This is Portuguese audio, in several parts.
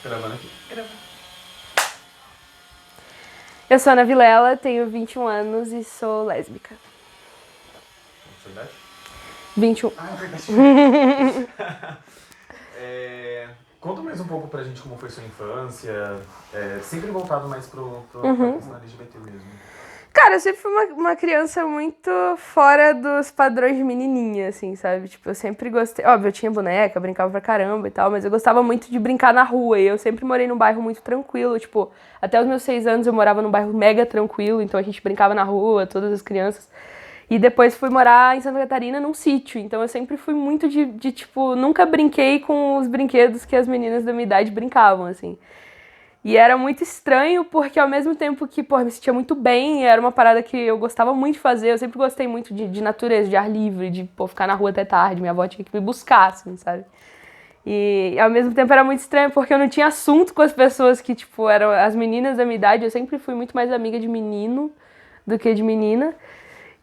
Gravando aqui. Eu sou Ana Vilela, tenho 21 anos e sou lésbica. Sua idade? 21. Ah, é verdade. Conta mais um pouco pra gente como foi sua infância, sempre voltado mais pra questão LGBT mesmo. Cara, eu sempre fui uma criança muito fora dos padrões de menininha, assim, sabe? Tipo, eu sempre gostei... Óbvio, eu tinha boneca, brincava pra caramba e tal, mas eu gostava muito de brincar na rua. E eu sempre morei num bairro muito tranquilo, tipo... Até os meus 6 anos eu morava num bairro mega tranquilo, então a gente brincava na rua, todas as crianças. E depois fui morar em Santa Catarina num sítio, então eu sempre fui muito tipo... Nunca brinquei com os brinquedos que as meninas da minha idade brincavam, assim. E era muito estranho, porque ao mesmo tempo que, pô, me sentia muito bem, era uma parada que eu gostava muito de fazer, eu sempre gostei muito de natureza, de ar livre, de, pô, ficar na rua até tarde, minha avó tinha que me buscar, assim, sabe? E ao mesmo tempo era muito estranho, porque eu não tinha assunto com as pessoas que, tipo, eram as meninas da minha idade, eu sempre fui muito mais amiga de menino do que de menina.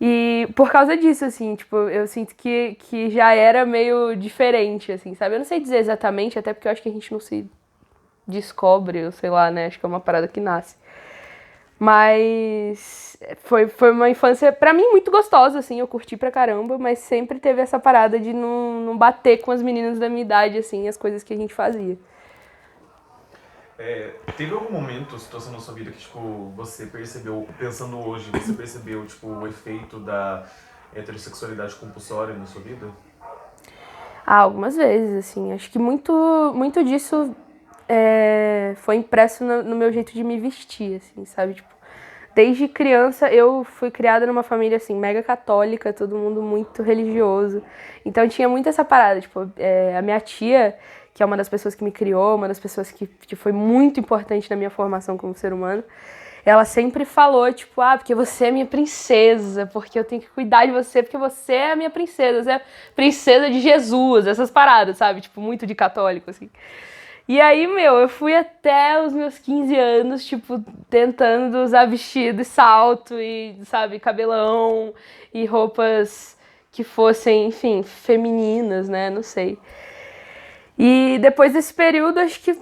E por causa disso, assim, tipo, eu sinto que já era meio diferente, assim, sabe? Eu não sei dizer exatamente, até porque eu acho que a gente não se descobre, ou sei lá, né? Acho que é uma parada que nasce. Mas foi uma infância, pra mim, muito gostosa, assim, eu curti pra caramba, mas sempre teve essa parada de não bater com as meninas da minha idade, assim, as coisas que a gente fazia. Teve algum momento, situação na sua vida que, tipo, você percebeu, pensando hoje, você percebeu, tipo, o efeito da heterossexualidade compulsória na sua vida? Ah, algumas vezes, assim, acho que muito disso foi impresso no meu jeito de me vestir, assim, sabe? Tipo, desde criança eu fui criada numa família, assim, mega católica, todo mundo muito religioso. Então tinha muito essa parada, tipo, a minha tia, que é uma das pessoas que me criou, uma das pessoas que foi muito importante na minha formação como ser humano, ela sempre falou, tipo, porque você é minha princesa, porque eu tenho que cuidar de você, porque você é a minha princesa, você é princesa de Jesus, essas paradas, sabe? Tipo, muito de católico, assim. E aí, eu fui até os meus 15 anos, tipo, tentando usar vestido e salto e, sabe, cabelão e roupas que fossem, enfim, femininas, né? Não sei. E depois desse período, acho que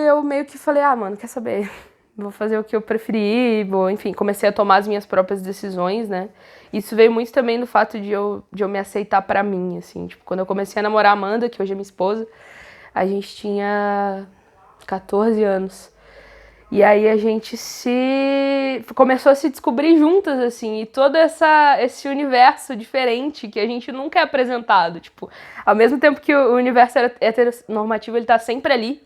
eu meio que falei, mano, quer saber? Vou fazer o que eu preferir, enfim, comecei a tomar as minhas próprias decisões, né? Isso veio muito também do fato de eu me aceitar pra mim, assim. Tipo, quando eu comecei a namorar a Amanda, que hoje é minha esposa, a gente tinha 14 anos. E aí a gente começou a se descobrir juntas, assim, e todo esse universo diferente que a gente nunca é apresentado. Tipo, ao mesmo tempo que o universo heteronormativo, ele tá sempre ali,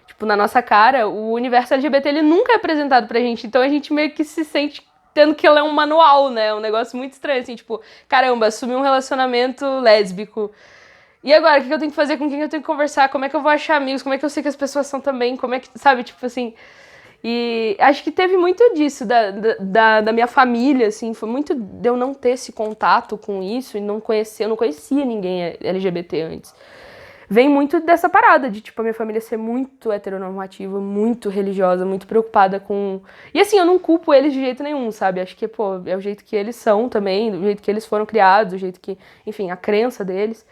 tipo, na nossa cara, o universo LGBT, ele nunca é apresentado pra gente. Então a gente meio que se sente tendo que ler um manual, né? Um negócio muito estranho, assim, tipo, caramba, assumir um relacionamento lésbico. E agora, o que eu tenho que fazer? Com quem eu tenho que conversar? Como é que eu vou achar amigos? Como é que eu sei que as pessoas são também? Como é que, sabe, tipo assim... E acho que teve muito disso, da minha família, assim, foi muito de eu não ter esse contato com isso e eu não conhecia ninguém LGBT antes. Vem muito dessa parada de, tipo, a minha família ser muito heteronormativa, muito religiosa, muito preocupada com... E assim, eu não culpo eles de jeito nenhum, sabe? Acho que, pô, é o jeito que eles são também, do jeito que eles foram criados, do jeito que, enfim, a crença deles.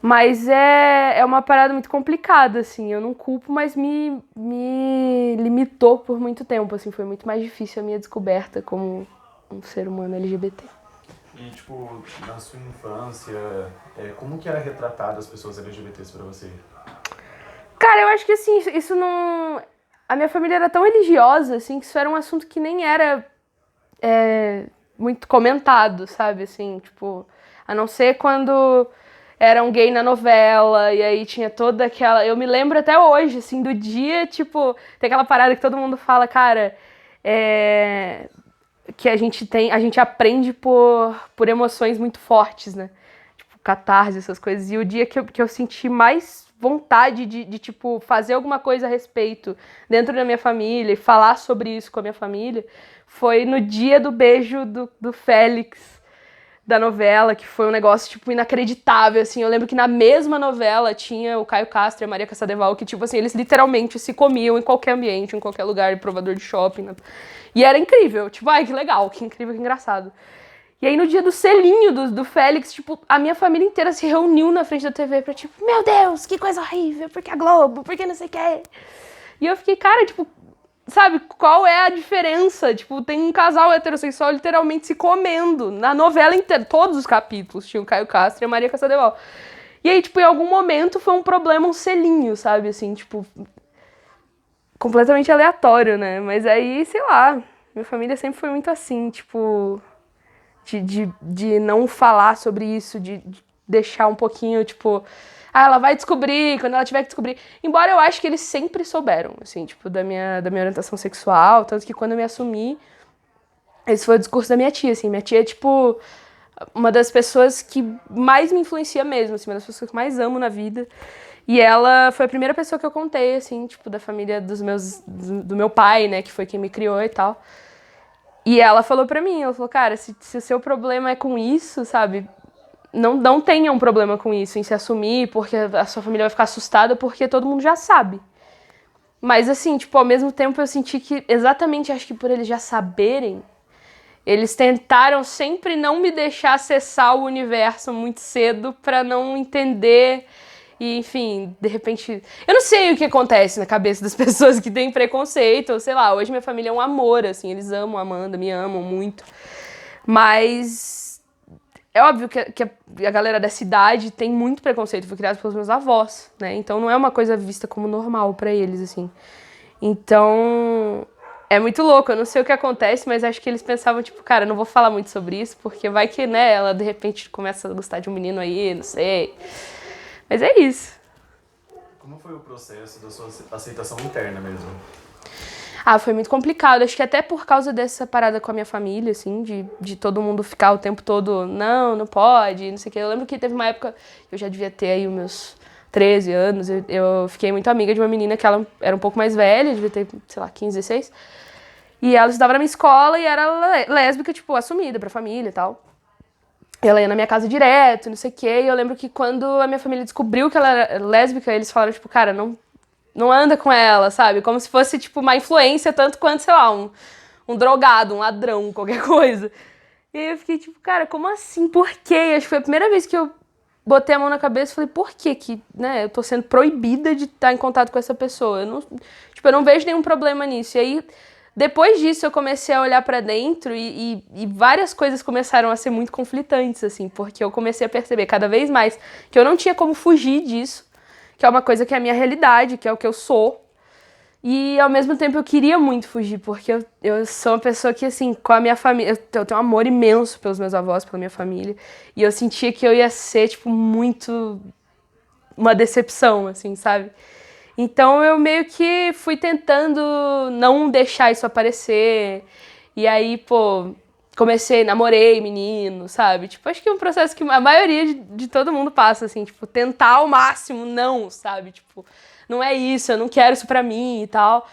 Mas é uma parada muito complicada, assim. Eu não culpo, mas me limitou por muito tempo, assim. Foi muito mais difícil a minha descoberta como um ser humano LGBT. E, tipo, na sua infância, como que era retratado as pessoas LGBTs pra você? Cara, eu acho que, assim, isso não... A minha família era tão religiosa, assim, que isso era um assunto que nem era muito comentado, sabe? Assim, tipo... A não ser quando era um gay na novela, e aí tinha toda aquela... Eu me lembro até hoje, assim, do dia, tipo... Tem aquela parada que todo mundo fala, cara... Que a gente aprende por emoções muito fortes, né? Tipo, catarse, essas coisas. E o dia que eu senti mais vontade de, tipo, fazer alguma coisa a respeito dentro da minha família e falar sobre isso com a minha família foi no dia do beijo do Félix, da novela, que foi um negócio, tipo, inacreditável, assim. Eu lembro que na mesma novela tinha o Caio Castro e a Maria Casadeval, que, tipo assim, eles literalmente se comiam em qualquer ambiente, em qualquer lugar, em provador de shopping, né? E era incrível, tipo, ai, que legal, que incrível, que engraçado. E aí no dia do selinho do Félix, tipo, a minha família inteira se reuniu na frente da TV pra tipo, meu Deus, que coisa horrível, por que a Globo, por que não sei o que. E eu fiquei, cara, tipo, sabe, qual é a diferença? Tipo, tem um casal heterossexual literalmente se comendo. Na novela inteira, todos os capítulos tinham o Caio Castro e a Maria Casadeval. E aí, tipo, em algum momento foi um problema, um selinho, sabe, assim, tipo, completamente aleatório, né? Mas aí, sei lá, minha família sempre foi muito assim, tipo, de não falar sobre isso, de deixar um pouquinho, tipo, ela vai descobrir quando ela tiver que descobrir. Embora eu acho que eles sempre souberam, assim, tipo, da minha orientação sexual, tanto que quando eu me assumi, esse foi o discurso da minha tia, assim, minha tia é, tipo, uma das pessoas que mais me influencia mesmo, assim, uma das pessoas que eu mais amo na vida. E ela foi a primeira pessoa que eu contei, assim, tipo, da família do meu pai, né, que foi quem me criou e tal. E ela falou pra mim, ela falou, cara, se o seu problema é com isso, sabe, não tenha um problema com isso, em se assumir, porque a sua família vai ficar assustada, porque todo mundo já sabe. Mas assim, tipo, ao mesmo tempo eu senti que, exatamente, acho que por eles já saberem, eles tentaram sempre não me deixar acessar o universo muito cedo pra não entender. E, enfim, de repente... Eu não sei o que acontece na cabeça das pessoas que têm preconceito, ou sei lá, hoje minha família é um amor, assim, eles amam a Amanda, me amam muito. Mas é óbvio que a galera da cidade tem muito preconceito, foi criado pelos meus avós, né? Então não é uma coisa vista como normal pra eles, assim. Então, é muito louco, eu não sei o que acontece, mas acho que eles pensavam, tipo, cara, eu não vou falar muito sobre isso, porque vai que, né, ela de repente começa a gostar de um menino aí, não sei. Mas é isso. Como foi o processo da sua aceitação interna mesmo? Ah, foi muito complicado. Acho que até por causa dessa parada com a minha família, assim, de todo mundo ficar o tempo todo, não pode, não sei o quê. Eu lembro que teve uma época, eu já devia ter aí os meus 13 anos, eu fiquei muito amiga de uma menina que ela era um pouco mais velha, devia ter, sei lá, 15, 16. E ela estudava na minha escola e era lésbica, tipo, assumida pra família e tal. Ela ia na minha casa direto, não sei o quê. E eu lembro que quando a minha família descobriu que ela era lésbica, eles falaram, tipo, cara, não anda com ela, sabe? Como se fosse, tipo, uma influência, tanto quanto, sei lá, um drogado, um ladrão, qualquer coisa. E aí eu fiquei, tipo, cara, como assim? Por quê? Acho que foi a primeira vez que eu botei a mão na cabeça e falei, por quê que, né, eu tô sendo proibida de estar em contato com essa pessoa? Eu não vejo nenhum problema nisso. E aí, depois disso, eu comecei a olhar pra dentro e várias coisas começaram a ser muito conflitantes, assim, porque eu comecei a perceber cada vez mais que eu não tinha como fugir disso, que é uma coisa que é a minha realidade, que é o que eu sou. E, ao mesmo tempo, eu queria muito fugir, porque eu sou uma pessoa que, assim, com a minha família... Eu tenho um amor imenso pelos meus avós, pela minha família. E eu sentia que eu ia ser, tipo, muito uma decepção, assim, sabe? Então, eu meio que fui tentando não deixar isso aparecer. E aí, pô, namorei menino, sabe? Tipo, acho que é um processo que a maioria de todo mundo passa, assim, tipo, tentar ao máximo não, sabe? Tipo, não é isso, eu não quero isso pra mim e tal.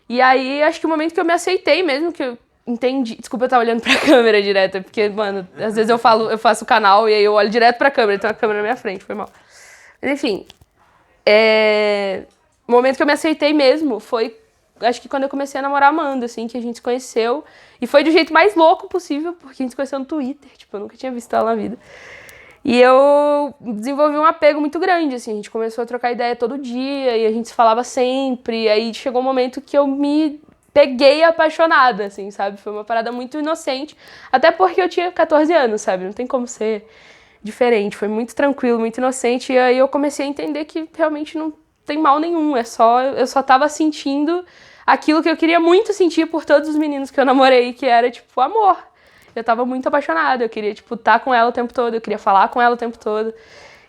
E aí, acho que o momento que eu me aceitei mesmo, que eu entendi... Desculpa eu estar olhando pra câmera direto, porque, mano, às vezes eu faço o canal e aí eu olho direto pra câmera, então a câmera na minha frente, foi mal. Mas, enfim, o momento que eu me aceitei mesmo foi, acho que quando eu comecei a namorar a Amanda, assim, que a gente se conheceu. E foi do jeito mais louco possível, porque a gente se conheceu no Twitter, tipo, eu nunca tinha visto ela na vida. E eu desenvolvi um apego muito grande, assim, a gente começou a trocar ideia todo dia, e a gente se falava sempre, e aí chegou um momento que eu me peguei apaixonada, assim, sabe? Foi uma parada muito inocente, até porque eu tinha 14 anos, sabe? Não tem como ser diferente, foi muito tranquilo, muito inocente, e aí eu comecei a entender que realmente não tem mal nenhum, eu só tava sentindo aquilo que eu queria muito sentir por todos os meninos que eu namorei, que era, tipo, amor. Eu tava muito apaixonada, eu queria, tipo, estar com ela o tempo todo, eu queria falar com ela o tempo todo.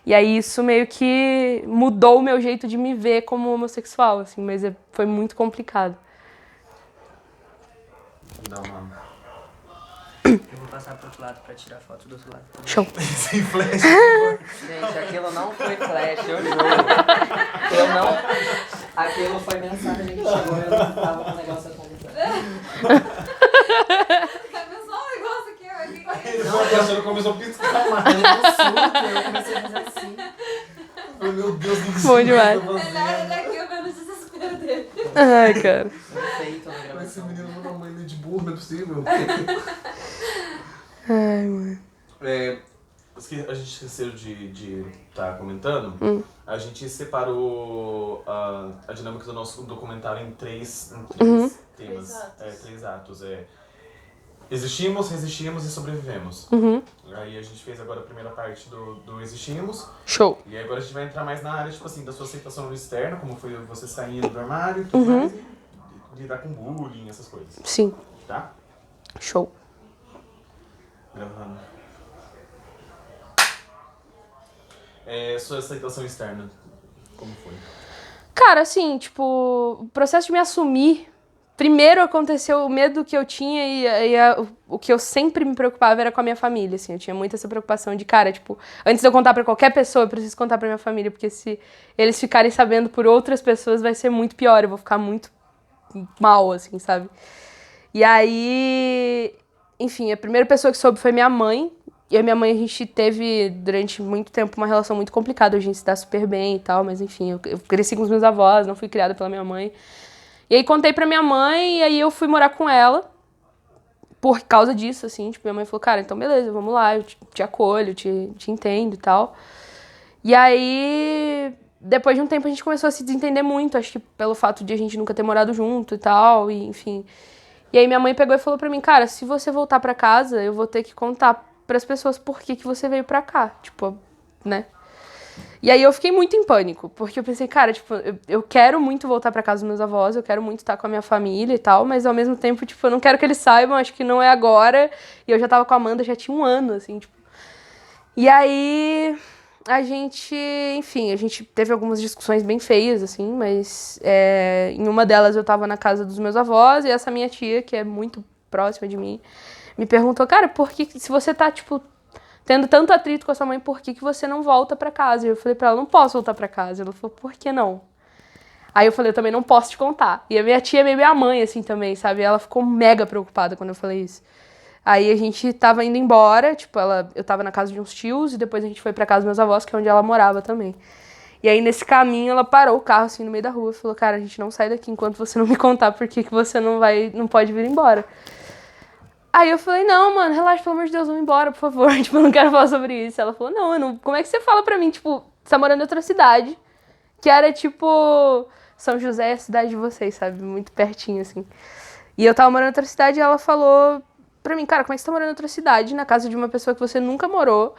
E aí isso meio que mudou o meu jeito de me ver como homossexual, assim, mas foi muito complicado. Dá uma... Eu vou passar pro outro lado pra tirar foto do outro lado também. Show. Sem flash. Gente, aquilo não foi flash, eu juro. Eu não... Aquilo foi mensagem que chegou e eu não tava com o negócio atualizado. Começou um negócio aqui, ó. Ele foi achando, começou a piscar mais. Eu não surto, eu comecei a fazer assim. Meu Deus do céu. Bom demais. Melhor daqui eu vendo o desespero dele. Ai, cara. Feito na Esse gravação. menino mandou uma mãe de burro, não é possível. Ai, mano. A gente esqueceu de estar comentando. A gente separou a dinâmica do nosso documentário em três temas. Três atos. Existimos, resistimos e sobrevivemos. Aí a gente fez agora a primeira parte do existimos. Show. E agora a gente vai entrar mais na área, tipo assim, da sua aceitação no externo, como foi você saindo do armário e tudo mais, e lidar com bullying, essas coisas. Sim. Tá? Show. Gravando. Sua aceitação externa, como foi? Cara, assim, tipo, o processo de me assumir, primeiro aconteceu o medo que eu tinha o que eu sempre me preocupava era com a minha família, assim. Eu tinha muito essa preocupação de, cara, tipo, antes de eu contar pra qualquer pessoa, eu preciso contar pra minha família, porque se eles ficarem sabendo por outras pessoas, vai ser muito pior, eu vou ficar muito mal, assim, sabe? E aí, enfim, a primeira pessoa que soube foi minha mãe. E a minha mãe, a gente teve, durante muito tempo, uma relação muito complicada. A gente se dá super bem e tal, mas enfim, eu cresci com os meus avós, não fui criada pela minha mãe. E aí contei pra minha mãe, e aí eu fui morar com ela por causa disso, assim. Tipo, minha mãe falou, cara, então beleza, vamos lá, eu te acolho, te entendo e tal. E aí, depois de um tempo, a gente começou a se desentender muito, acho que pelo fato de a gente nunca ter morado junto e tal, e enfim. E aí minha mãe pegou e falou pra mim, cara, se você voltar pra casa, eu vou ter que contar pras pessoas por que você veio pra cá, tipo, né? E aí eu fiquei muito em pânico, porque eu pensei, cara, tipo, eu quero muito voltar pra casa dos meus avós, eu quero muito estar com a minha família e tal, mas ao mesmo tempo, tipo, eu não quero que eles saibam, acho que não é agora. E eu já tava com a Amanda, já tinha 1 ano, assim, tipo. E aí a gente, enfim, a gente teve algumas discussões bem feias, assim, mas em uma delas eu tava na casa dos meus avós e essa minha tia, que é muito próxima de mim, me perguntou, cara, por que, se você tá, tipo, tendo tanto atrito com a sua mãe, por que você não volta pra casa? E eu falei pra ela, não posso voltar pra casa. Ela falou, por que não? Aí eu falei, eu também não posso te contar. E a minha tia é meio minha mãe, assim, também, sabe? Ela ficou mega preocupada quando eu falei isso. Aí a gente tava indo embora, tipo, eu tava na casa de uns tios e depois a gente foi pra casa dos meus avós, que é onde ela morava também. E aí nesse caminho ela parou o carro, assim, no meio da rua e falou, cara, a gente não sai daqui enquanto você não me contar por que você não pode vir embora. Aí eu falei, não, mano, relaxa, pelo amor de Deus, vamos embora, por favor. Tipo, eu não quero falar sobre isso. Ela falou, não, eu não, como é que você fala pra mim, tipo, você tá morando em outra cidade, que era, tipo, São José é a cidade de vocês, sabe? Muito pertinho, assim. E eu tava morando em outra cidade e ela falou pra mim, cara, como é que você tá morando em outra cidade, na casa de uma pessoa que você nunca morou?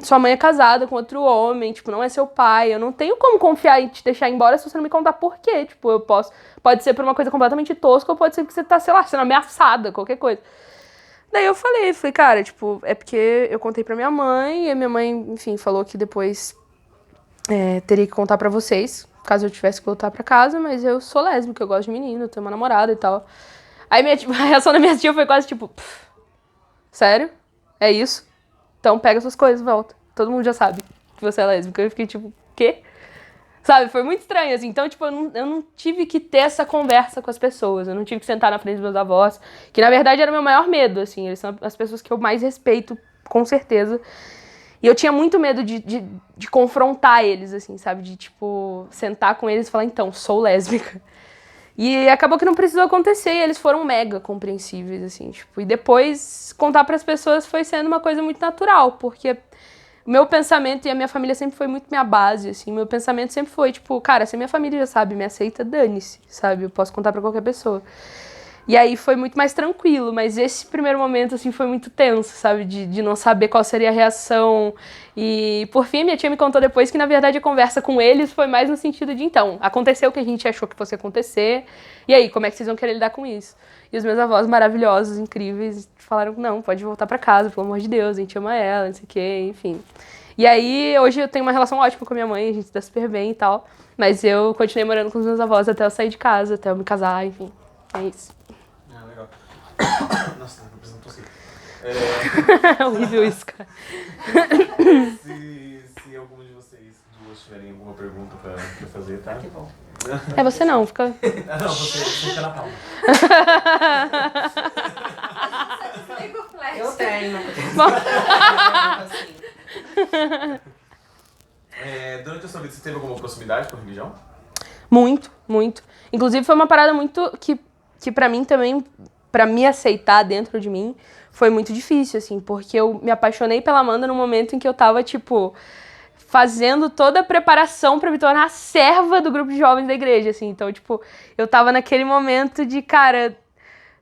Sua mãe é casada com outro homem, tipo, não é seu pai. Eu não tenho como confiar em te deixar embora se você não me contar por quê. Tipo, eu posso... Pode ser por uma coisa completamente tosca ou pode ser porque você tá, sei lá, sendo ameaçada, qualquer coisa. Daí eu falei, cara, tipo, é porque eu contei pra minha mãe e a minha mãe, enfim, falou que depois teria que contar pra vocês, caso eu tivesse que voltar pra casa, mas eu sou lésbica, eu gosto de menino, eu tenho uma namorada e tal. Aí a reação da minha tia foi quase tipo, sério? É isso? Então pega suas coisas e volta. Todo mundo já sabe que você é lésbica. Eu fiquei tipo, quê? Sabe, foi muito estranho, assim. Então, tipo, eu não tive que ter essa conversa com as pessoas. Eu não tive que sentar na frente dos meus avós, que na verdade era o meu maior medo, assim. Eles são as pessoas que eu mais respeito, com certeza. E eu tinha muito medo de confrontar eles, assim, sabe? De, tipo, sentar com eles e falar, então, sou lésbica. E acabou que não precisou acontecer, e eles foram mega compreensíveis, assim, tipo, e depois contar pras pessoas foi sendo uma coisa muito natural, porque o meu pensamento e a minha família sempre foi muito minha base, assim, meu pensamento sempre foi, tipo, cara, se a minha família já sabe, me aceita, dane-se, sabe, eu posso contar pra qualquer pessoa. E aí foi muito mais tranquilo, mas esse primeiro momento, assim, foi muito tenso, sabe? De não saber qual seria a reação. E, por fim, minha tia me contou depois que, na verdade, a conversa com eles foi mais no sentido de, então, aconteceu o que a gente achou que fosse acontecer, e aí, como é que vocês vão querer lidar com isso? E os meus avós maravilhosos, incríveis, falaram, não, pode voltar pra casa, pelo amor de Deus, a gente ama ela, não sei o quê, enfim. E aí, hoje eu tenho uma relação ótima com a minha mãe, a gente se dá super bem e tal, mas eu continuei morando com os meus avós até eu sair de casa, até eu me casar, enfim, é isso. Legal. Nossa, não precisa tossir. É horrível isso, cara. Se algum de vocês duas tiverem alguma pergunta pra fazer, tá? Que bom. É você não, fica... Não, você fica na palma. Desliga o flash. Eu tenho. Durante a sua vida, você teve alguma proximidade com a religião? Muito, muito. Inclusive foi uma parada muito que pra mim também pra me aceitar dentro de mim, foi muito difícil, assim, porque eu me apaixonei pela Amanda no momento em que eu tava, tipo, fazendo toda a preparação pra me tornar a serva do grupo de jovens da igreja, assim. Então, tipo, eu tava naquele momento de, cara,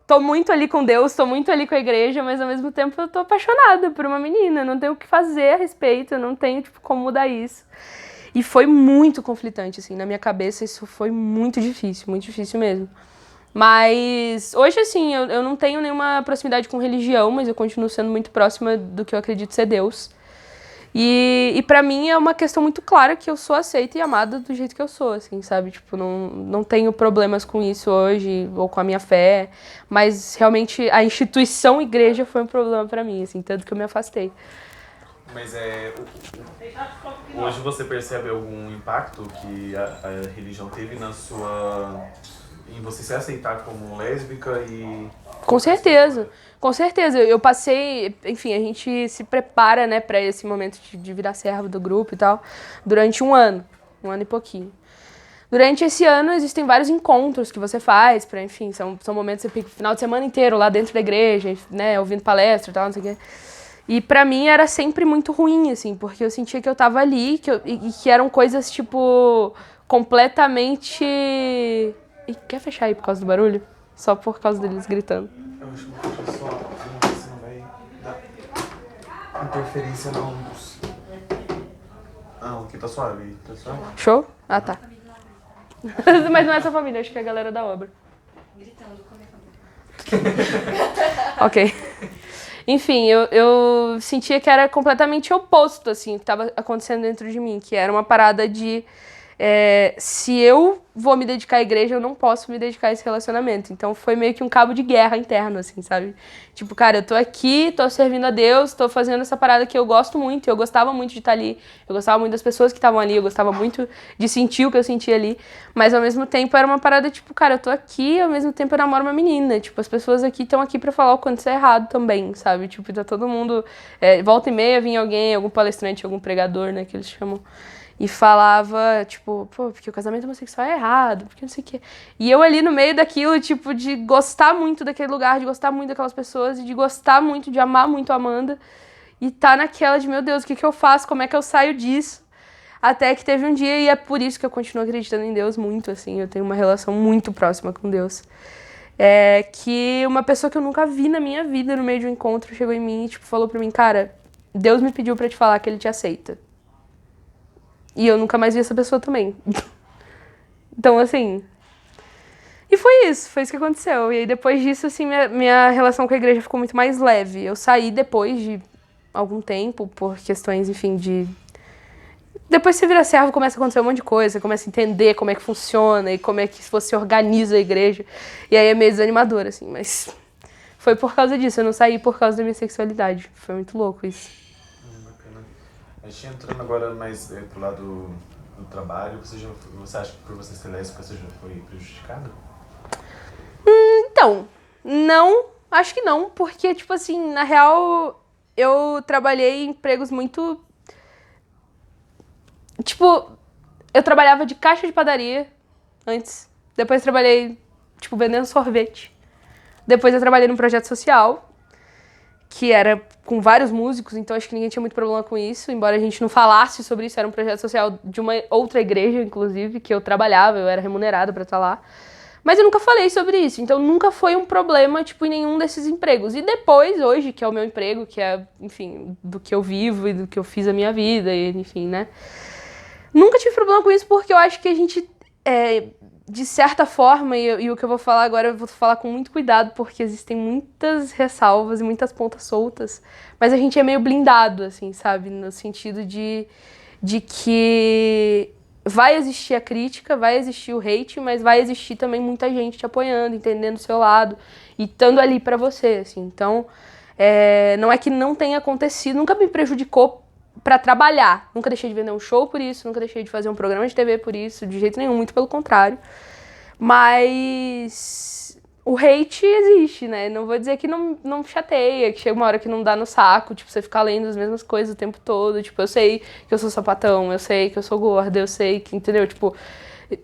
tô muito ali com Deus, tô muito ali com a igreja, mas ao mesmo tempo eu tô apaixonada por uma menina, não tenho o que fazer a respeito, eu não tenho, tipo, como mudar isso. E foi muito conflitante, assim, na minha cabeça isso foi muito difícil mesmo. Mas hoje, assim, eu não tenho nenhuma proximidade com religião, mas eu continuo sendo muito próxima do que eu acredito ser Deus. E pra mim é uma questão muito clara que eu sou aceita e amada do jeito que eu sou, assim, sabe? Tipo, não tenho problemas com isso hoje, ou com a minha fé, mas realmente a instituição igreja foi um problema pra mim, assim, tanto que eu me afastei. Mas hoje você percebe algum impacto que a religião teve em você se aceitar como lésbica e... Com certeza. Eu passei, enfim, a gente se prepara, né, pra esse momento de virar servo do grupo e tal, durante um ano e pouquinho. Durante esse ano existem vários encontros que você faz, pra, enfim, são momentos que você fica o final de semana inteiro lá dentro da igreja, né, ouvindo palestra e tal, não sei o quê. E pra mim era sempre muito ruim, assim, porque eu sentia que eu tava ali, e que eram coisas, tipo, completamente... Ih, quer fechar aí por causa do barulho? Só por causa deles gritando. Eu acho que vou fechar só, não sei se não vai dar interferência na luz. Ah, aqui tá suave, Show? Ah, tá. Mas não é essa família, acho que é a galera da obra. Gritando com a minha família. Ok. Enfim, eu sentia que era completamente oposto, assim, o que estava acontecendo dentro de mim, que era uma parada de... se eu vou me dedicar à igreja, eu não posso me dedicar a esse relacionamento. Então foi meio que um cabo de guerra interno, assim, sabe? Tipo, cara, eu tô aqui, tô servindo a Deus, tô fazendo essa parada que eu gosto muito, eu gostava muito de estar ali, eu gostava muito das pessoas que estavam ali, eu gostava muito de sentir o que eu sentia ali, mas ao mesmo tempo era uma parada, tipo, cara, eu tô aqui, ao mesmo tempo eu namoro uma menina, tipo, as pessoas aqui estão aqui pra falar o quanto isso é errado também, sabe? Tipo, tá todo mundo, volta e meia vinha alguém, algum palestrante, algum pregador, né, que eles chamam, e falava, tipo, pô, porque o casamento homossexual é errado, porque não sei o quê. E eu ali no meio daquilo, tipo, de gostar muito daquele lugar, de gostar muito daquelas pessoas, e de gostar muito, de amar muito a Amanda. E tá naquela de, meu Deus, o que que eu faço? Como é que eu saio disso? Até que teve um dia, e é por isso que eu continuo acreditando em Deus muito, assim. Eu tenho uma relação muito próxima com Deus. Que uma pessoa que eu nunca vi na minha vida, no meio de um encontro, chegou em mim e, tipo, falou pra mim, cara, Deus me pediu pra te falar que Ele te aceita. E eu nunca mais vi essa pessoa também. Então, assim... E foi isso que aconteceu. E aí, depois disso, assim, minha relação com a igreja ficou muito mais leve. Eu saí depois de algum tempo, por questões, enfim, de... Depois que você vira servo, começa a acontecer um monte de coisa. Você começa a entender como é que funciona e como é que você organiza a igreja. E aí é meio desanimador, assim, mas... Foi por causa disso. Eu não saí por causa da minha sexualidade. Foi muito louco isso. Bacana. A gente entrando agora mais pro lado do trabalho, você acha que por você ser lésbica você já foi prejudicada? Então, não, acho que não, porque, tipo assim, na real, eu trabalhei em empregos muito... Tipo, eu trabalhava de caixa de padaria antes, depois trabalhei, tipo, vendendo sorvete. Depois eu trabalhei num projeto social, que era com vários músicos, então acho que ninguém tinha muito problema com isso, embora a gente não falasse sobre isso, era um projeto social de uma outra igreja, inclusive, que eu trabalhava, eu era remunerada pra estar lá. Mas eu nunca falei sobre isso, então nunca foi um problema, tipo, em nenhum desses empregos. E depois, hoje, que é o meu emprego, que é, enfim, do que eu vivo e do que eu fiz a minha vida, e, enfim, né? Nunca tive problema com isso porque eu acho que a gente, de certa forma, e o que eu vou falar agora, eu vou falar com muito cuidado, porque existem muitas ressalvas e muitas pontas soltas, mas a gente é meio blindado, assim, sabe? No sentido de que... vai existir a crítica, vai existir o hate, mas vai existir também muita gente te apoiando, entendendo o seu lado e estando ali pra você, assim. Então, não é que não tenha acontecido, nunca me prejudicou pra trabalhar. Nunca deixei de vender um show por isso, nunca deixei de fazer um programa de TV por isso, de jeito nenhum, muito pelo contrário. Mas o hate existe, né? Não vou dizer que não chateia, que chega uma hora que não dá no saco, tipo, você ficar lendo as mesmas coisas o tempo todo, tipo, eu sei que eu sou sapatão, eu sei que eu sou gorda, eu sei que, entendeu? Tipo,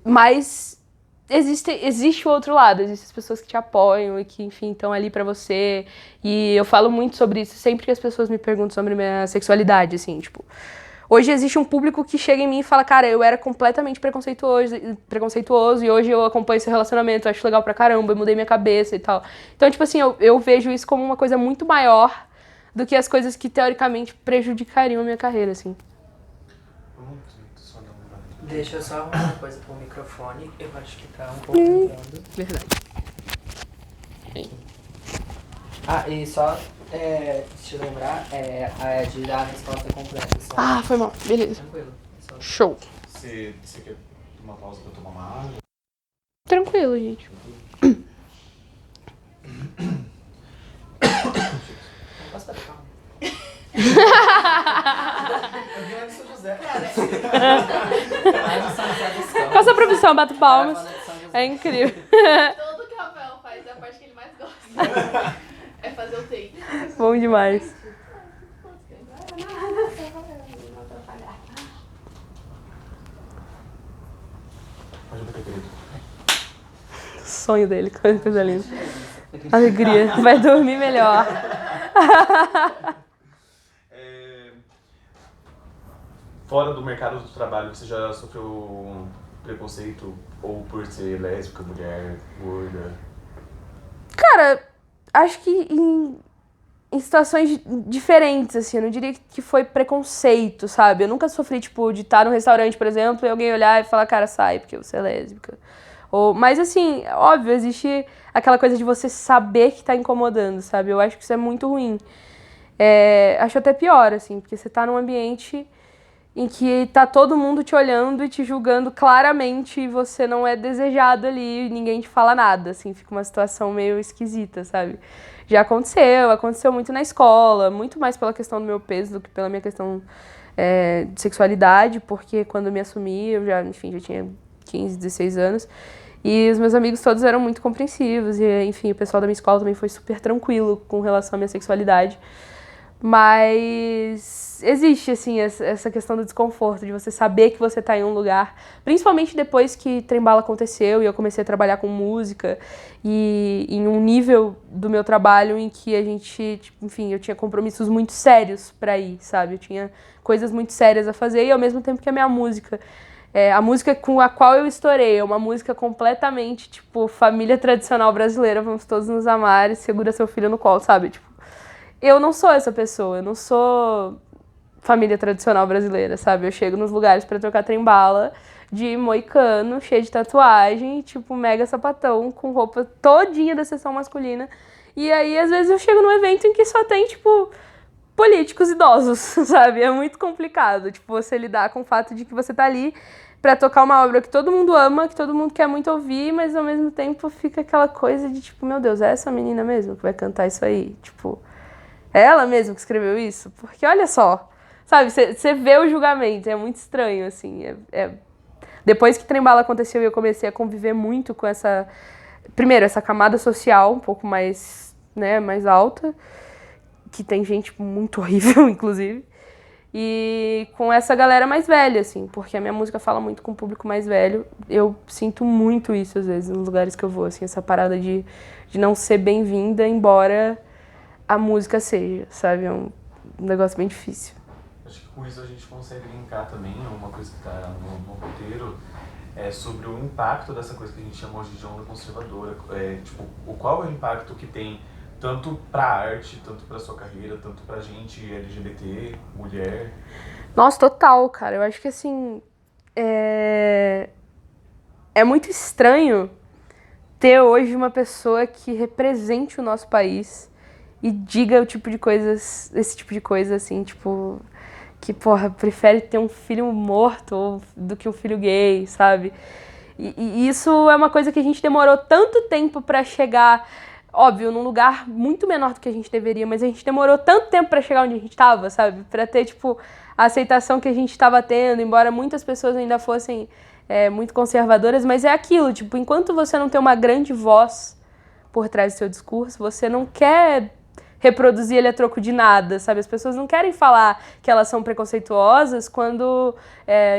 mas existe o outro lado, existem as pessoas que te apoiam e que, enfim, estão ali pra você. E eu falo muito sobre isso sempre que as pessoas me perguntam sobre minha sexualidade, assim, tipo... Hoje existe um público que chega em mim e fala, cara, eu era completamente preconceituoso e hoje eu acompanho esse relacionamento, eu acho legal pra caramba, eu mudei minha cabeça e tal. Então, tipo assim, eu vejo isso como uma coisa muito maior do que as coisas que, teoricamente, prejudicariam a minha carreira, assim. Deixa eu só arrumar uma coisa pro microfone, eu acho que tá um pouco entrando. Verdade. Ah, e só, deixa eu lembrar, a de dar a resposta completa. Só. Ah, foi mal. Beleza. Tranquilo. Só... Show. Você quer uma pausa pra tomar uma água? Tranquilo, gente. Não posso bater palma. Eu vi lá de São José. Qual a sua profissão? Bato palmas. É incrível. Tudo que o Rafael faz é a parte que ele mais gosta. É fazer o take. Bom demais. Pode bater, querido. Sonho dele, coisa linda. Alegria. Vai dormir melhor. Fora do mercado do trabalho, você já sofreu preconceito ou por ser lésbica, mulher, gorda? Cara, acho que em situações diferentes, assim, eu não diria que foi preconceito, sabe? Eu nunca sofri, tipo, de estar num restaurante, por exemplo, e alguém olhar e falar, cara, sai, porque você é lésbica. Mas, assim, óbvio, existe aquela coisa de você saber que tá incomodando, sabe? Eu acho que isso é muito ruim. Acho até pior, assim, porque você tá num ambiente em que tá todo mundo te olhando e te julgando claramente e você não é desejado ali, ninguém te fala nada, assim, fica uma situação meio esquisita, sabe? Já aconteceu muito na escola, muito mais pela questão do meu peso do que pela minha questão de sexualidade, porque quando eu me assumi, eu já tinha 15, 16 anos, e os meus amigos todos eram muito compreensivos, e enfim, o pessoal da minha escola também foi super tranquilo com relação à minha sexualidade. Mas existe, assim, essa questão do desconforto, de você saber que você tá em um lugar, principalmente depois que Trem-Bala aconteceu e eu comecei a trabalhar com música e em um nível do meu trabalho em que a gente, tipo, enfim, eu tinha compromissos muito sérios pra ir, sabe? Eu tinha coisas muito sérias a fazer e ao mesmo tempo que a minha música, a música com a qual eu estourei, é uma música completamente, tipo, família tradicional brasileira, vamos todos nos amar e segura seu filho no colo, sabe? Tipo, eu não sou essa pessoa, eu não sou família tradicional brasileira, sabe? Eu chego nos lugares pra trocar trem-bala de moicano, cheio de tatuagem, tipo, mega sapatão, com roupa todinha da seção masculina. E aí, às vezes, eu chego num evento em que só tem, tipo, políticos idosos, sabe? É muito complicado, tipo, você lidar com o fato de que você tá ali pra tocar uma obra que todo mundo ama, que todo mundo quer muito ouvir, mas ao mesmo tempo fica aquela coisa de, tipo, meu Deus, é essa menina mesmo que vai cantar isso aí? Tipo... É ela mesmo que escreveu isso? Porque olha só, sabe, você vê o julgamento, é muito estranho, assim. Depois que Trem-Bala aconteceu e eu comecei a conviver muito com primeiro, essa camada social um pouco mais, né, mais alta, que tem gente muito horrível, inclusive, e com essa galera mais velha, assim, porque a minha música fala muito com o público mais velho. Eu sinto muito isso, às vezes, nos lugares que eu vou, assim, essa parada de não ser bem-vinda, embora... a música seja, sabe? É um negócio bem difícil. Acho que com isso a gente consegue linkar também uma coisa que está no roteiro, sobre o impacto dessa coisa que a gente chama hoje de onda conservadora. Tipo, qual é o impacto que tem tanto pra arte, tanto pra sua carreira, tanto pra gente LGBT, mulher? Nossa, total, cara. Eu acho que, assim, é muito estranho ter hoje uma pessoa que represente o nosso país e diga esse tipo de coisa, assim, tipo, que, porra, prefere ter um filho morto do que um filho gay, sabe? E isso é uma coisa que a gente demorou tanto tempo pra chegar, óbvio, num lugar muito menor do que a gente deveria, mas a gente demorou tanto tempo pra chegar onde a gente tava, sabe? Pra ter, tipo, a aceitação que a gente tava tendo, embora muitas pessoas ainda fossem muito conservadoras, mas é aquilo, tipo, enquanto você não tem uma grande voz por trás do seu discurso, você não quer reproduzir ele a troco de nada, sabe? As pessoas não querem falar que elas são preconceituosas quando,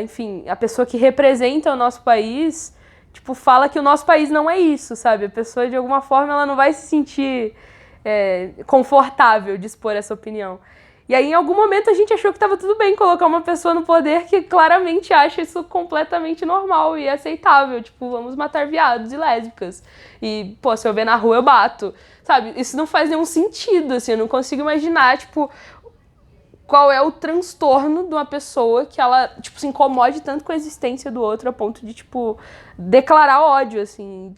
enfim, a pessoa que representa o nosso país, tipo, fala que o nosso país não é isso, sabe? A pessoa, de alguma forma, ela não vai se sentir confortável de expor essa opinião. E aí, em algum momento, a gente achou que estava tudo bem colocar uma pessoa no poder que claramente acha isso completamente normal e aceitável. Tipo, vamos matar viados e lésbicas. E, pô, se eu ver na rua, eu bato. Sabe? Isso não faz nenhum sentido, assim. Eu não consigo imaginar, tipo, qual é o transtorno de uma pessoa que ela, tipo, se incomode tanto com a existência do outro a ponto de, tipo, declarar ódio, assim.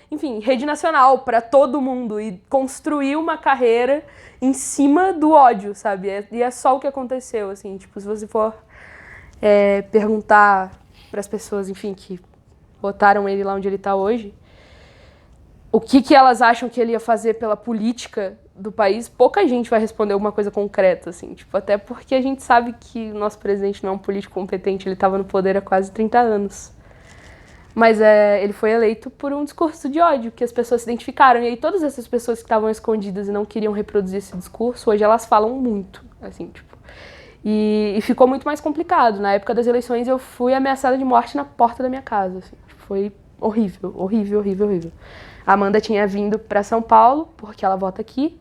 Enfim, rede nacional pra todo mundo e construir uma carreira em cima do ódio, sabe? E é só o que aconteceu, assim. Tipo, se você for perguntar pras pessoas, enfim, que botaram ele lá onde ele tá hoje, o que elas acham que ele ia fazer pela política do país, pouca gente vai responder alguma coisa concreta, assim, tipo, até porque a gente sabe que o nosso presidente não é um político competente, ele estava no poder há quase 30 anos. Mas ele foi eleito por um discurso de ódio, que as pessoas se identificaram, e aí todas essas pessoas que estavam escondidas e não queriam reproduzir esse discurso, hoje elas falam muito, assim, tipo, e ficou muito mais complicado. Na época das eleições eu fui ameaçada de morte na porta da minha casa, assim, tipo, foi horrível, horrível, horrível, horrível. A Amanda tinha vindo para São Paulo, porque ela vota aqui,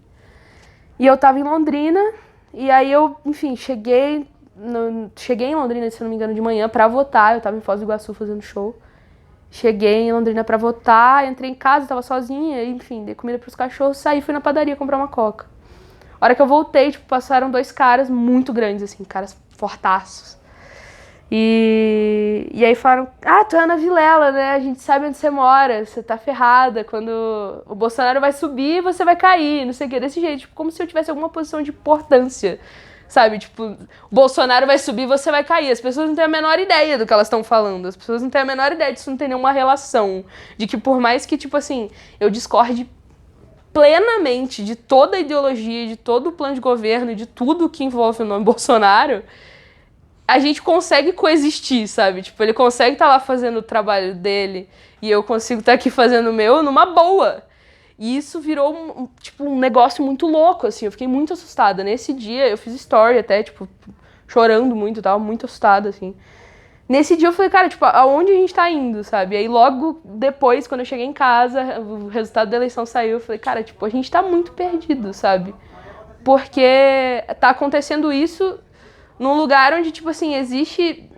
e eu tava em Londrina, e aí eu, enfim, cheguei em Londrina, se eu não me engano, de manhã pra votar. Eu tava em Foz do Iguaçu fazendo show. Cheguei em Londrina pra votar, entrei em casa, tava sozinha, enfim, dei comida pros cachorros, saí, fui na padaria comprar uma coca. A hora que eu voltei, tipo, passaram 2 caras muito grandes, assim, caras fortaços. E aí falaram, tu é Ana Vilela, né? A gente sabe onde você mora, você tá ferrada. Quando o Bolsonaro vai subir, você vai cair, não sei o que, desse jeito. Tipo, como se eu tivesse alguma posição de importância, sabe? Tipo, o Bolsonaro vai subir, você vai cair. As pessoas não têm a menor ideia do que elas estão falando. As pessoas não têm a menor ideia disso, não tem nenhuma relação. De que por mais que, tipo assim, eu discorde plenamente de toda a ideologia, de todo o plano de governo, de tudo que envolve o nome Bolsonaro, a gente consegue coexistir, sabe? Tipo, ele consegue estar lá fazendo o trabalho dele e eu consigo estar aqui fazendo o meu numa boa. E isso virou um negócio muito louco, assim. Eu fiquei muito assustada. Nesse dia, eu fiz story até, tipo, chorando muito, tava muito assustada, assim. Nesse dia eu falei, cara, tipo, aonde a gente tá indo, sabe? E aí logo depois, quando eu cheguei em casa, o resultado da eleição saiu, eu falei, cara, tipo, a gente tá muito perdido, sabe? Porque tá acontecendo isso num lugar onde, tipo assim, existe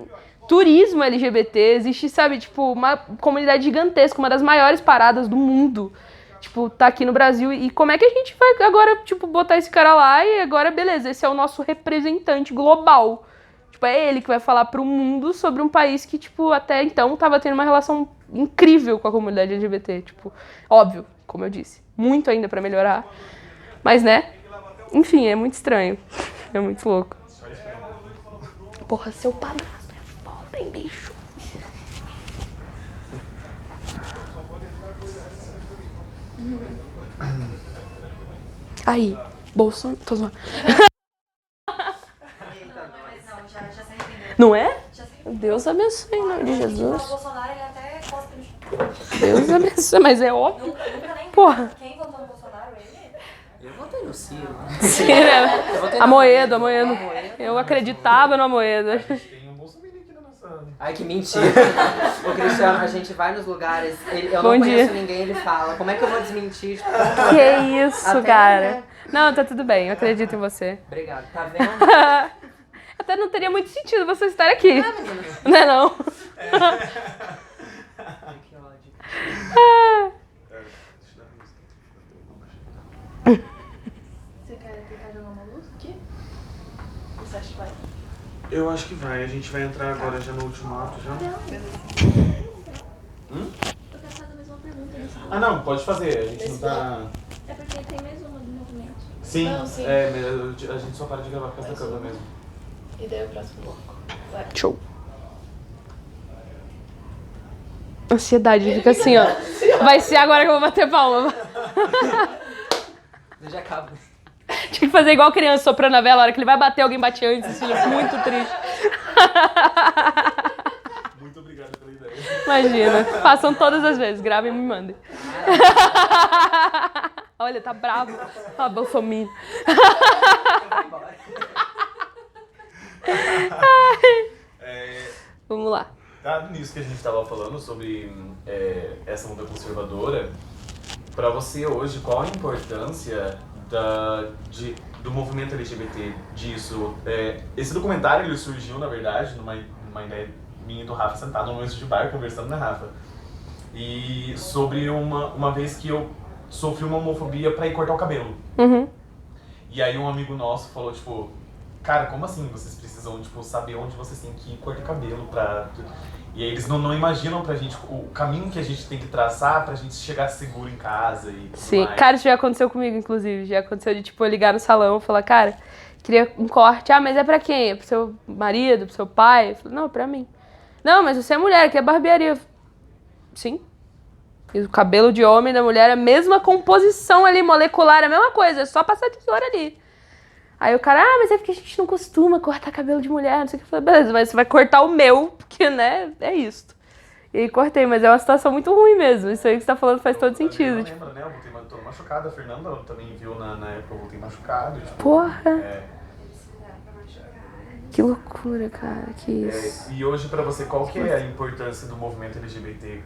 turismo LGBT, existe, sabe, tipo, uma comunidade gigantesca, uma das maiores paradas do mundo, tipo, tá aqui no Brasil. E como é que a gente vai agora, tipo, botar esse cara lá e agora, beleza, esse é o nosso representante global. Tipo, é ele que vai falar pro mundo sobre um país que, tipo, até então tava tendo uma relação incrível com a comunidade LGBT, tipo, óbvio, como eu disse, muito ainda pra melhorar, mas, né, enfim, é muito estranho, é muito louco. Porra, seu padrasto é foda, hein, bicho? Aí, Bolsonaro... Tô zoando. Não é? Deus abençoe, em nome de Jesus. O Bolsonaro, ele até cospe no chão. Deus abençoe, mas é óbvio. Nunca nem Porra. Quem votou no Bolsonaro? Ele? Eu votei no Ciro. Sim, né? Amoedo. Eu acreditava no Amoedo. Tem um Bolsonaro aqui na nossa... Ai, que mentira. Ô, Cristiano, a gente vai nos lugares, eu Bom não conheço dia. ninguém, ele fala. Como é que eu vou desmentir? Tipo, Que isso, até, cara. né? Não, tá tudo bem, eu acredito em você. Obrigado, tá vendo? Até não teria muito sentido você estar aqui. Ah, menina. Não é não? Ai, que ódio. Você quer tentar jogar uma luz aqui? Você acha que vai? Eu acho que vai. A gente vai entrar agora já no último ato, já. Eu quero fazer mais uma pergunta nessa luz. Ah, não, pode fazer. A gente não tá... É porque tem mais uma do movimento. Sim, Não, sim. a gente só para de gravar por causa da câmera mesmo. E daí o próximo bloco. Vai. Show. Ansiedade, fica assim, ó. Vai ser agora que eu vou bater palma. Já acaba. Tinha que fazer igual criança soprando a vela, a hora que ele vai bater, alguém bate antes, assim, é muito triste. Muito obrigado pela ideia. Imagina, façam todas as vezes, gravem e me mandem. Olha, tá bravo. Ah, Bolsonaro. Vamos lá. Nisso que a gente estava falando sobre essa onda conservadora, para você hoje, qual a importância do movimento LGBT disso? Esse documentário ele surgiu, na verdade, numa ideia minha e do Rafa sentado no momento de bar conversando, né, Rafa? E sobre uma vez que eu sofri uma homofobia pra ir cortar o cabelo. Uhum. E aí um amigo nosso falou, tipo, cara, como assim vocês precisam, tipo, saber onde vocês têm que ir cortar cabelo pra... E aí eles não imaginam pra gente o caminho que a gente tem que traçar pra gente chegar seguro em casa e tudo Sim, mais. cara, isso já aconteceu comigo, inclusive. Já aconteceu de, tipo, eu ligar no salão e falar, cara, queria um corte. Ah, mas é pra quem? É pro seu marido, pro seu pai? Eu falei, não, pra mim. Não, mas você é mulher, aqui é barbearia. Eu falei, sim. E o cabelo de homem e da mulher é a mesma composição ali, molecular, a mesma coisa, é só passar a tesoura ali. Aí o cara, mas é porque a gente não costuma cortar cabelo de mulher, não sei o que. Eu falei, beleza, mas você vai cortar o meu, porque, né, é isso. E aí cortei, mas é uma situação muito ruim mesmo. Isso aí que você tá falando faz todo sentido. Eu lembro, né? Eu voltei todo machucado. A Fernanda também viu na época eu voltei machucado. Tipo, Porra! Que loucura, cara, que isso. E hoje pra você, qual que é a importância do movimento LGBT,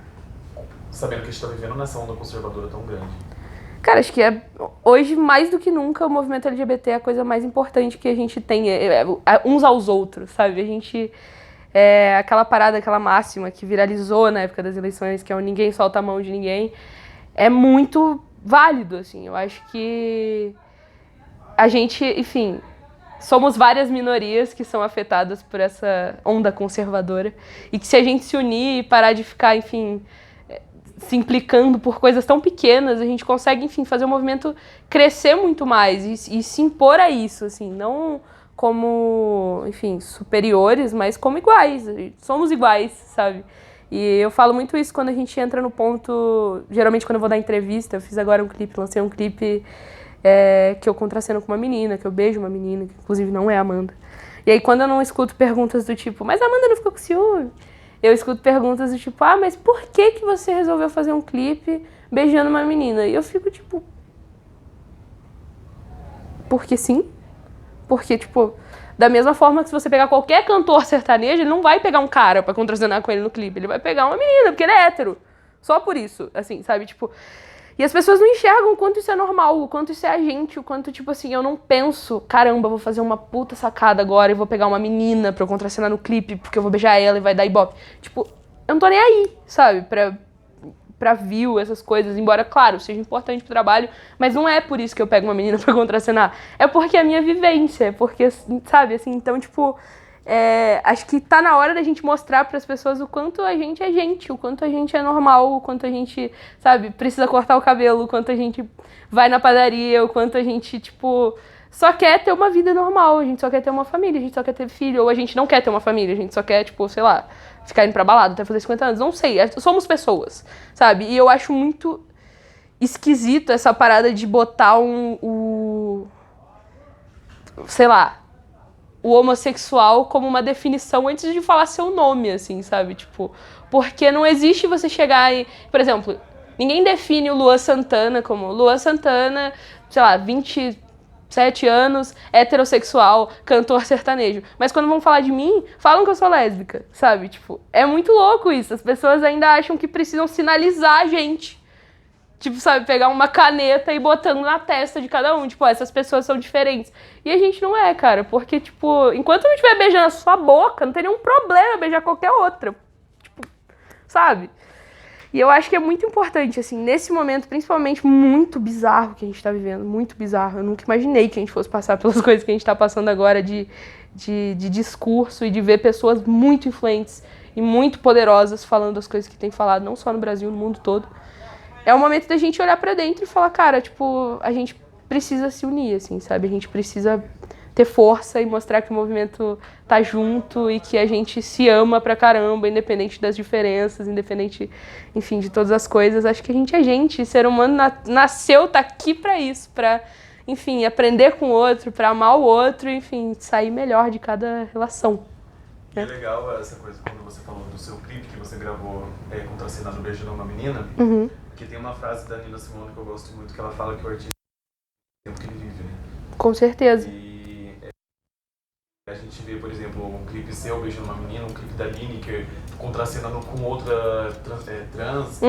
sabendo que a gente tá vivendo nessa onda conservadora tão grande? Cara, acho que hoje, mais do que nunca, o movimento LGBT é a coisa mais importante que a gente tem uns aos outros, sabe? A gente... aquela parada, aquela máxima que viralizou na época das eleições, que é o ninguém solta a mão de ninguém, é muito válido, assim. Eu acho que a gente, enfim, somos várias minorias que são afetadas por essa onda conservadora e que se a gente se unir e parar de ficar, enfim, se implicando por coisas tão pequenas, a gente consegue, enfim, fazer o movimento crescer muito mais e se impor a isso, assim, não como, enfim, superiores, mas como iguais. Somos iguais, sabe? E eu falo muito isso quando a gente entra no ponto... Geralmente, quando eu vou dar entrevista, eu fiz agora um clipe, lancei um clipe que eu contraceno com uma menina, que eu beijo uma menina, que inclusive não é a Amanda. E aí, quando eu não escuto perguntas do tipo, mas a Amanda não ficou com ciúme? Eu escuto perguntas do tipo, mas por que você resolveu fazer um clipe beijando uma menina? E eu fico tipo... Porque sim? Porque, tipo, da mesma forma que se você pegar qualquer cantor sertanejo, ele não vai pegar um cara pra contracenar com ele no clipe. Ele vai pegar uma menina, porque ele é hétero. Só por isso, assim, sabe? Tipo... E as pessoas não enxergam o quanto isso é normal, o quanto isso é a gente, o quanto, tipo assim, eu não penso, caramba, vou fazer uma puta sacada agora e vou pegar uma menina pra eu contracenar no clipe, porque eu vou beijar ela e vai dar ibope. Tipo, eu não tô nem aí, sabe? Pra view, essas coisas, embora, claro, seja importante pro trabalho, mas não é por isso que eu pego uma menina pra contracenar. É porque é a minha vivência, é porque, sabe, assim, então, tipo, acho que tá na hora da gente mostrar pras pessoas o quanto a gente é gente, o quanto a gente é normal, o quanto a gente, sabe, precisa cortar o cabelo, o quanto a gente vai na padaria, o quanto a gente, tipo, só quer ter uma vida normal, a gente só quer ter uma família, a gente só quer ter filho, ou a gente não quer ter uma família, a gente só quer, tipo, sei lá, ficar indo pra balada até fazer 50 anos, não sei, somos pessoas, sabe? E eu acho muito esquisito essa parada de botar sei lá, o homossexual como uma definição antes de falar seu nome, assim, sabe? Tipo, porque não existe você chegar e... Por exemplo, ninguém define o Luan Santana como Luan Santana, sei lá, 27 anos, heterossexual, cantor sertanejo. Mas quando vão falar de mim, falam que eu sou lésbica, sabe? Tipo, é muito louco isso. As pessoas ainda acham que precisam sinalizar a gente. Tipo, sabe, pegar uma caneta e botando na testa de cada um. Tipo, essas pessoas são diferentes. E a gente não é, cara. Porque, tipo, enquanto eu não estiver beijando a sua boca, não tem nenhum problema beijar qualquer outra. Tipo, sabe? E eu acho que é muito importante, assim, nesse momento, principalmente muito bizarro que a gente tá vivendo. Muito bizarro. Eu nunca imaginei que a gente fosse passar pelas coisas que a gente tá passando agora de discurso e de ver pessoas muito influentes e muito poderosas falando as coisas que tem falado, não só no Brasil, no mundo todo. É o momento da gente olhar pra dentro e falar, cara, tipo, a gente precisa se unir, assim, sabe? A gente precisa ter força e mostrar que o movimento tá junto e que a gente se ama pra caramba, independente das diferenças, independente, enfim, de todas as coisas. Acho que a gente é gente, ser humano nasceu, tá aqui pra isso, pra, enfim, aprender com o outro, pra amar o outro, enfim, sair melhor de cada relação. E é legal essa coisa quando você falou do seu clipe que você gravou contracenando beijando uma menina. Uhum. Porque tem uma frase da Nina Simone que eu gosto muito, que ela fala que o artista é o tempo que ele vive, né? Com certeza. E a gente vê, por exemplo, um clipe seu beijando uma menina, um clipe da Lineker contracenando com outra trans,